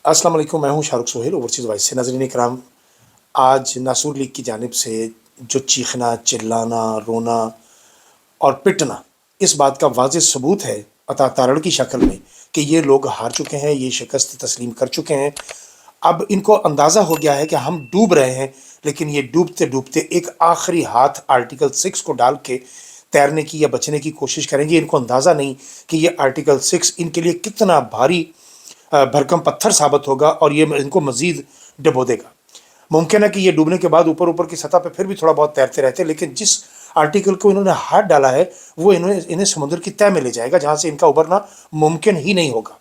अस्सलाम वालेकुम, मैं हूँ शाहरुख सोहेल ओवरसीज़ वॉइस से। नाज़रीन इकराम, आज नासूर लीग की जानिब से जो चीखना, चिल्लाना, रोना और पिटना, इस बात का वाज़ेह सबूत है अता तारड़ की शक्ल में कि ये लोग हार चुके हैं, ये शिकस्त तस्लीम कर चुके हैं। अब इनको अंदाज़ा हो गया है कि हम डूब रहे हैं, लेकिन ये डूबते-डूबते एक आखिरी हाथ आर्टिकल 6 को डाल के तैरने की या बचने की कोशिश करेंगे। इनको अंदाज़ा नहीं कि ये आर्टिकल 6 इनके लिए कितना भारी भरकम पत्थर साबित होगा और ये इनको मज़ीद डुबो देगा। मुमकिन है कि ये डूबने के बाद ऊपर-ऊपर की सतह पे फिर भी थोड़ा बहुत तैरते रहते हैं, लेकिन जिस आर्टिकल को इन्होंने हाथ डाला है, वो इन्हें समुद्र की तह में ले जाएगा, जहाँ से इनका उभरना मुमकिन ही नहीं होगा।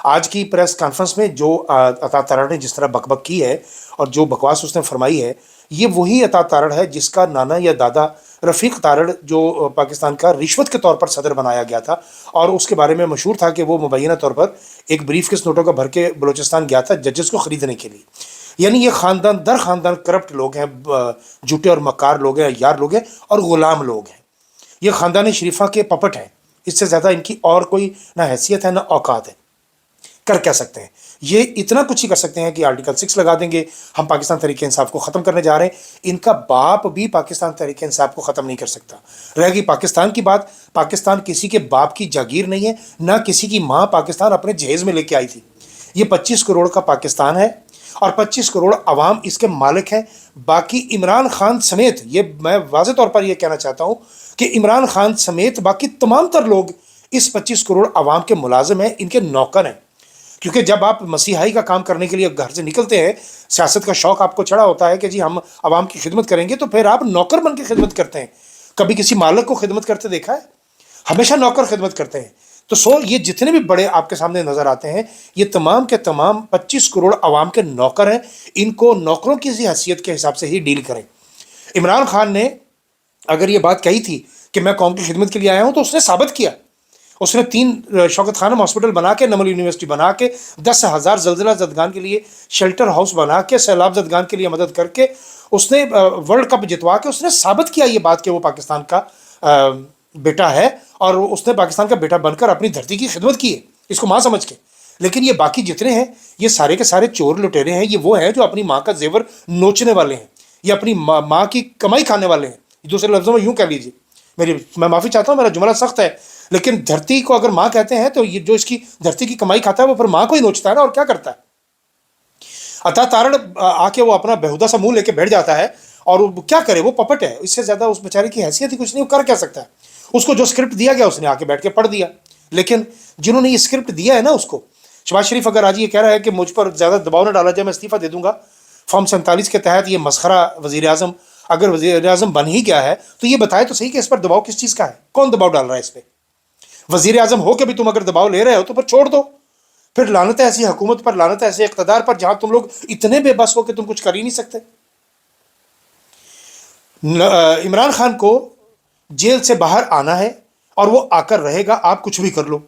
आज की प्रेस कॉन्फ्रेंस में जो अता तारड़ ने जिस तरह बकबक की है और जो बकवास उसने फरमाई है, ये वही अता तारड़ है जिसका नाना या दादा रफ़ीक तारड़ जो पाकिस्तान का रिश्वत के तौर पर सदर बनाया गया था और उसके बारे में मशहूर था कि वो मुबैना तौर पर एक ब्रीफकेस नोटों का भर के बलूचिस्तान गया था जजेस को ख़रीदने के लिए। यानी ये ख़ानदान दर ख़ानदान करप्ट लोग हैं, झूठे और मक्कार लोग हैं, यार लोग हैं और ग़ुलाम लोग हैं। ये ख़ानदान शरीफा के पपट हैं। इससे ज़्यादा इनकी और कोई ना हैसियत है ना औकात है। कर क्या सकते हैं? ये इतना कुछ ही कर सकते हैं कि आर्टिकल 6 लगा देंगे, हम पाकिस्तान तहरीक इंसाफ को ख़त्म करने जा रहे हैं। इनका बाप भी पाकिस्तान तहरीक इंसाफ को ख़त्म नहीं कर सकता। रह गई पाकिस्तान की बात, पाकिस्तान किसी के बाप की जागीर नहीं है, ना किसी की माँ पाकिस्तान अपने जहेज़ में लेके आई थी। ये 25 करोड़ का पाकिस्तान है और 25 करोड़ अवाम इसके मालिक हैं। बाकी इमरान खान समेत, ये मैं वाज़ेह तौर पर यह कहना चाहता हूँ कि इमरान खान समेत बाकी तमाम तर लोग इस 25 करोड़ अवाम के मुलाजिम हैं, इनके नौकर हैं। क्योंकि जब आप मसीहाई का काम करने के लिए घर से निकलते हैं, सियासत का शौक आपको चढ़ा होता है कि जी हम आवाम की खिदमत करेंगे, तो फिर आप नौकर बन के खिदमत करते हैं। कभी किसी मालिक को खिदमत करते देखा है? हमेशा नौकर खिदमत करते हैं। तो ये जितने भी बड़े आपके सामने नजर आते हैं, ये तमाम के तमाम 25 करोड़ अवाम के नौकर हैं। इनको नौकरों की हैसियत के हिसाब से ही डील करें। इमरान खान ने अगर ये बात कही थी कि मैं कौम की खिदमत के लिए आया हूं, तो उसने साबित किया। उसने 3 शौकत खानम हॉस्पिटल बना के, नमल यूनिवर्सिटी बना के, 10,000 जल्जला जदगान के लिए शेल्टर हाउस बना के, सैलाब जदगान के लिए मदद करके, उसने वर्ल्ड कप जितवा के उसने साबित किया ये बात कि वो पाकिस्तान का बेटा है और उसने पाकिस्तान का बेटा बनकर अपनी धरती की खिदमत की है, इसको माँ समझ के। लेकिन ये बाकी जितने हैं, ये सारे के सारे चोर लुटेरे हैं। ये वो हैं जो अपनी माँ का जेवर नोचने वाले हैं, ये अपनी माँ की कमाई खाने वाले हैं। दूसरे लफ्ज़ों में यूँ कह लीजिए, मैं माफ़ी चाहता हूँ, मेरा जुमला सख्त है, लेकिन धरती को अगर माँ कहते हैं तो ये जो इसकी धरती की कमाई खाता है वो फिर माँ को ही नोचता है ना, और क्या करता है। अता तारड़ आके वो अपना बेहुदा सा मुंह लेके बैठ जाता है और वो क्या करे, वो पपट है। इससे ज़्यादा उस बेचारे की हैसियत ही कुछ नहीं, वो कर क्या सकता है। उसको जो स्क्रिप्ट दिया गया उसने आके बैठ के पढ़ दिया। लेकिन जिन्होंने ये स्क्रिप्ट दिया है ना, उसको शहबाज शरीफ अगर आज ये कह रहा है कि मुझ पर ज़्यादा दबाव न डाला जाए, मैं इस्तीफ़ा दे दूंगा, फॉर्म 47 के तहत ये मसखरा वज़ीर आज़म अगर वज़ीर आज़म बन ही गया है, तो ये बताए तो सही कि इस पर दबाव किस चीज़ का है, कौन दबाव डाल रहा है इस पर। वज़ीर आज़म हो के भी तुम अगर दबाव ले रहे हो तो फिर छोड़ दो। फिर लानत है ऐसी हुकूमत पर, लानत है ऐसे इक़्तिदार पर जहां तुम लोग इतने बेबस हो कि तुम कुछ कर ही नहीं सकते। इमरान खान को जेल से बाहर आना है और वो आकर रहेगा, आप कुछ भी कर लो।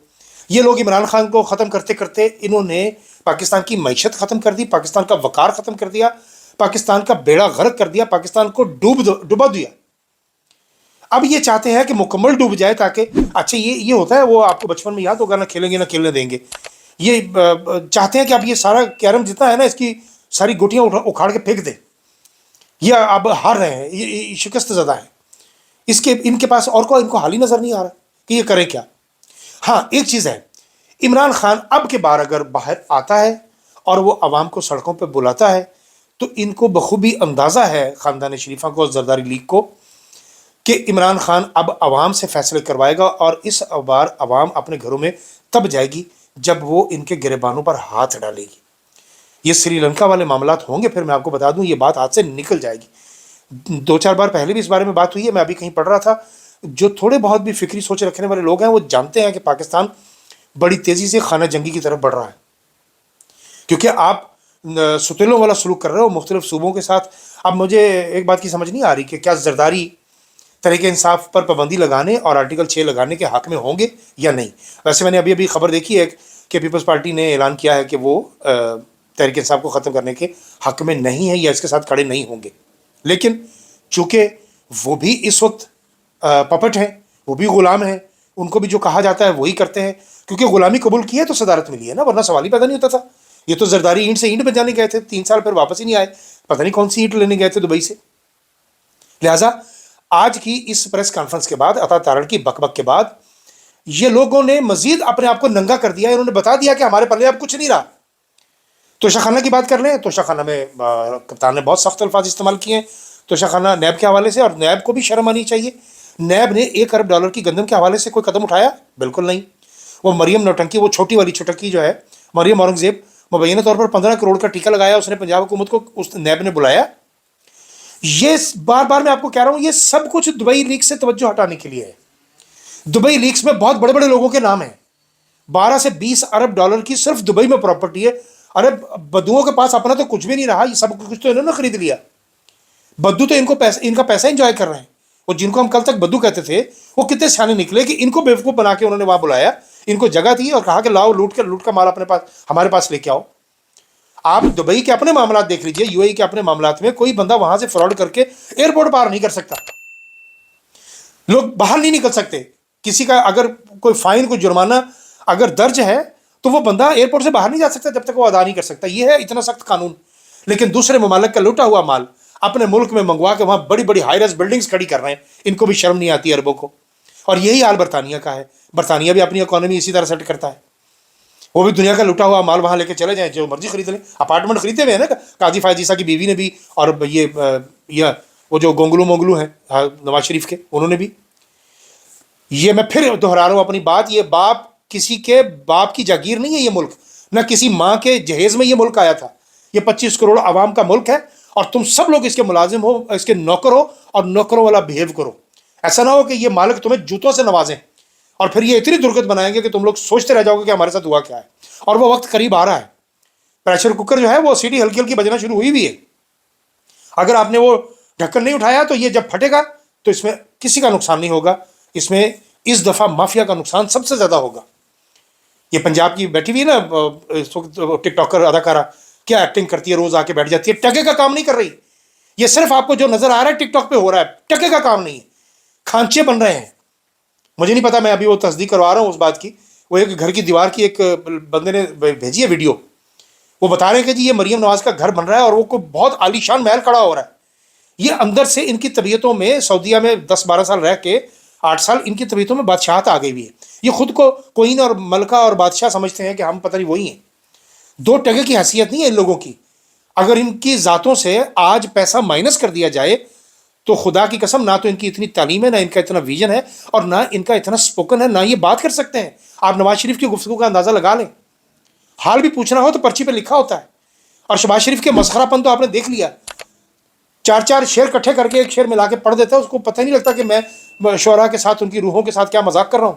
ये लोग इमरान खान को ख़त्म करते करते इन्होंने पाकिस्तान की मईशत ख़त्म कर दी, पाकिस्तान का वक़ार ख़त्म कर दिया, पाकिस्तान का बेड़ा गर्क कर दिया, पाकिस्तान को डुबा दिया। अब ये चाहते हैं कि मुकम्मल डूब जाए, ताकि अच्छा ये होता है, वो आपको बचपन में याद होगा ना, खेलेंगे ना खेलने देंगे। ये चाहते हैं कि अब ये सारा कैरम जितना है ना, इसकी सारी गुटियां उखाड़ के फेंक दे। ये अब हार रहे हैं, ये शिकस्त ज़्यादा है। इनके पास और कोई इनको हाल ही नज़र नहीं आ रहा कि ये करें क्या। हाँ, एक चीज़ है, इमरान खान अब के बार अगर बाहर आता है और वो अवाम को सड़कों पर बुलाता है, तो इनको बखूबी अंदाज़ा है ख़ानदान शरीफा को, जरदारी लीग को, कि इमरान खान अब अवाम से फैसले करवाएगा और इस बार अवाम अपने घरों में तब जाएगी जब वो इनके गिरबानों पर हाथ डालेगी। ये श्रीलंका वाले मामलात होंगे, फिर मैं आपको बता दूं, ये बात हाथ से निकल जाएगी। 2-4 बार पहले भी इस बारे में बात हुई है, मैं अभी कहीं पढ़ रहा था। जो थोड़े बहुत भी फिक्री सोच रखने वाले लोग हैं, वो जानते हैं कि पाकिस्तान बड़ी तेज़ी से खाना जंगी की तरफ बढ़ रहा है, क्योंकि आप सुतेलों वाला सलूक कर रहे हो मुख्तलिफ सूबों के साथ। अब मुझे एक बात की समझ नहीं आ रही कि क्या जरदारी तहरीक इंसाफ पर पाबंदी लगाने और आर्टिकल 6 लगाने के हक़ में होंगे या नहीं। वैसे मैंने अभी खबर देखी है कि पीपल्स पार्टी ने ऐलान किया है कि वो तहरीक इंसाफ को ख़त्म करने के हक़ में नहीं है या इसके साथ खड़े नहीं होंगे। लेकिन चूँकि वो भी इस वक्त पपट हैं, वो भी ग़ुलाम हैं, उनको भी जो कहा जाता है वही करते हैं, क्योंकि ग़ुलामी कबूल की है तो सदारत मिली है ना, वरना सवाल ही पैदा नहीं होता था ये तो जरदारी ईंट से ईंट बजाने गए थे, 3 साल फिर वापस ही नहीं आए, पता नहीं कौन सी ईंट लेने गए थे दुबई से। लिहाजा आज की इस प्रेस कॉन्फ्रेंस के बाद, अता तारड़ की बकबक के बाद, ये लोगों ने मजीद अपने आप को नंगा कर दिया। इन्होंने बता दिया कि हमारे पल्ले अब कुछ नहीं रहा। तोशाखाना की बात कर लें, तोशाखाना में कप्तान ने बहुत सख्त अल्फाज इस्तेमाल किए हैं तोशाखाना नैब के हवाले से, और नैब को भी शर्म आनी चाहिए। नैब ने $1 अरब की गंदम के हवाले से कोई कदम उठाया? बिल्कुल नहीं। वो मरियम नौटंकी, वो छोटी वाली छुटकी जो है मरियम औरंगजेब, मुबैना तौर पर 15 करोड़ का टीका लगाया उसने पंजाब हुकूमत को, उस नैब ने बुलाया। ये बार बार मैं आपको कह रहा हूं, ये सब कुछ दुबई लीक्स से तवज्जो हटाने के लिए है। दुबई लीक्स में बहुत बड़े बड़े लोगों के नाम हैं। 12 से 20 अरब डॉलर की सिर्फ दुबई में प्रॉपर्टी है। अरे बद्दुओं के पास अपना तो कुछ भी नहीं रहा, ये सब कुछ तो इन्होंने खरीद लिया। बद्दू तो इनका पैसा एंजॉय कर रहे हैं। वो जिनको हम कल तक बद्दू कहते थे, वो कितने सियाने निकले कि इनको बेवकूफ बना के उन्होंने वहां बुलाया, इनको जगह दी और कहा कि लाओ लूट का माल अपने पास, हमारे पास लेके आओ। आप दुबई के अपने मामला देख लीजिए, यूएई के अपने मामलात में कोई बंदा वहां से फ्रॉड करके एयरपोर्ट पार नहीं कर सकता। लोग बाहर नहीं निकल सकते। किसी का अगर कोई फाइन, कोई जुर्माना अगर दर्ज है तो वो बंदा एयरपोर्ट से बाहर नहीं जा सकता जब तक वो अदा नहीं कर सकता। ये है इतना सख्त कानून। लेकिन दूसरे ममालिक का लूटा हुआ माल अपने मुल्क में मंगवा के वहां बड़ी बड़ी हाई राइज बिल्डिंग्स खड़ी कर रहे हैं, इनको भी शर्म नहीं आती अरबों को। और यही हाल बरतानिया का है। बरतानिया भी अपनी इकोनॉमी इसी तरह सेट करता है। वो भी दुनिया का लूटा हुआ माल वहां लेके चले जाएं, जो मर्जी खरीद लें। अपार्टमेंट खरीदे हुए हैं ना काजी फायजीसा की बीवी ने भी, और ये वो जो गोंगलू मोंगलू हैं नवाज शरीफ के, उन्होंने भी। ये मैं फिर दोहरा रहा हूं अपनी बात, ये बाप किसी के बाप की जागीर नहीं है ये मुल्क, ना किसी माँ के जहेज में ये मुल्क आया था। ये 25 करोड़ आवाम का मुल्क है और तुम सब लोग इसके मुलाजिम हो, इसके नौकर हो, और नौकरों वाला बिहेव करो। ऐसा ना हो कि ये मालिक तुम्हें जूतों से नवाजें और फिर ये इतनी दुर्गत बनाएंगे कि तुम लोग सोचते रह जाओगे कि हमारे साथ हुआ क्या है। और वो वक्त करीब आ रहा है। प्रेशर कुकर जो है वो सीटी हल्की हल्की बजना शुरू हुई भी है। अगर आपने वो ढक्कन नहीं उठाया तो ये जब फटेगा तो इसमें किसी का नुकसान नहीं होगा, इसमें इस दफा माफिया का नुकसान सबसे ज्यादा होगा। ये पंजाब की बैठी हुई है ना इस वक्त टिकटॉकर अदाकारा, क्या एक्टिंग करती है, रोज आके बैठ जाती है, टके का काम नहीं कर रही। ये सिर्फ आपको जो नजर आ रहा है टिकटॉक पे हो रहा है, टके का काम नहीं है, खांचे बन रहे हैं। मुझे नहीं पता, मैं अभी वो तस्दीक करवा रहा हूँ उस बात की। वो एक घर की दीवार की एक बंदे ने भेजी है वीडियो, वो बता रहे हैं कि जी ये मरियम नवाज का घर बन रहा है और वो कोई बहुत आलीशान महल खड़ा हो रहा है। ये अंदर से इनकी तबीयतों में, सऊदीया में 10-12 साल रह के 8 साल इनकी तबीयतों में बादशाहत आ गई हुई है। ये खुद को कोइन और मलका और बादशाह समझते हैं कि हम पता नहीं वही हैं। 2 टके की हैसियत नहीं है इन लोगों की। अगर इनकी ज़ातों से आज पैसा माइनस कर दिया जाए तो खुदा की कसम, ना तो इनकी इतनी तालीम है, ना इनका इतना विजन है, और ना इनका इतना स्पोकन है, ना ये बात कर सकते हैं। आप नवाज शरीफ की गुफ्तगू का अंदाज़ा लगा लें। हाल भी पूछना हो तो पर्ची पे लिखा होता है। और शहबाज शरीफ के मसखरापन तो आपने देख लिया। 4-4 शेर इकट्ठे करके एक शेर मिला के पढ़ देता है, उसको पता ही नहीं लगता कि मैं शोरा के साथ, उनकी रूहों के साथ क्या मजाक कर रहा हूं।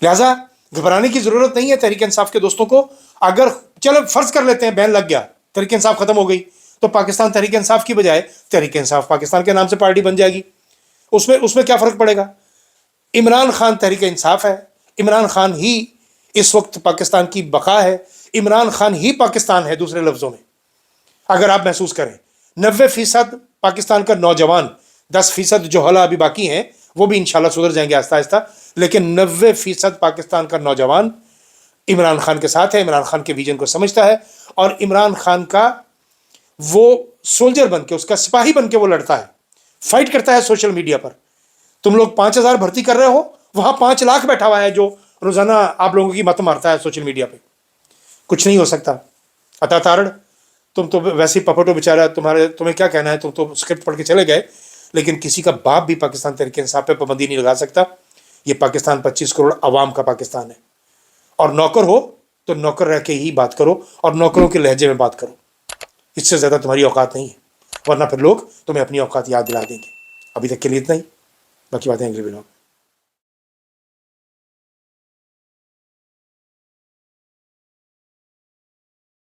लिहाजा घबराने की जरूरत नहीं है तहरीक इंसाफ के दोस्तों को। अगर चलो फर्ज कर लेते हैं बैन लग गया, तहरीक इंसाफ खत्म हो गई, तो पाकिस्तान तहरीक इंसाफ की बजाय तहरीक इंसाफ पाकिस्तान के नाम से पार्टी बन जाएगी। उसमें क्या फर्क पड़ेगा? इमरान खान तहरीक इंसाफ है, इमरान खान ही इस वक्त पाकिस्तान की बका है, इमरान खान ही पाकिस्तान है। दूसरे लफ्जों में अगर आप महसूस करें, 90% पाकिस्तान का नौजवान, 10% जो हला अभी बाकी हैं वो भी इंशाल्लाह सुधर जाएंगे आहिस्ता आहिस्ता, लेकिन 90% पाकिस्तान का नौजवान इमरान खान के साथ है, इमरान खान के विजन को समझता है, और इमरान खान का वो सोल्जर बन के, उसका सिपाही बन के वो लड़ता है, फाइट करता है सोशल मीडिया पर। तुम लोग 5000 भर्ती कर रहे हो, वहां 5 लाख बैठा हुआ है जो रोजाना आप लोगों की मत मारता है सोशल मीडिया पे। कुछ नहीं हो सकता। अता तारड़, तुम तो वैसे ही पपटो बेचारा, तुम्हें क्या कहना है, तुम तो स्क्रिप्ट पढ़ के चले गए, लेकिन किसी का बाप भी पाकिस्तान तहरीक इंसाफ पे पाबंदी नहीं लगा सकता। ये पाकिस्तान 25 करोड़ आवाम का पाकिस्तान है, और नौकर हो तो नौकर रह के ही बात करो और नौकरों के लहजे में बात करो। इससे ज़्यादा तुम्हारी औकात नहीं है, वरना फिर लोग तुम्हें अपनी औकात याद दिला देंगे। अभी तक के लिए इतना ही, बाकी बातें अगले व्लॉग।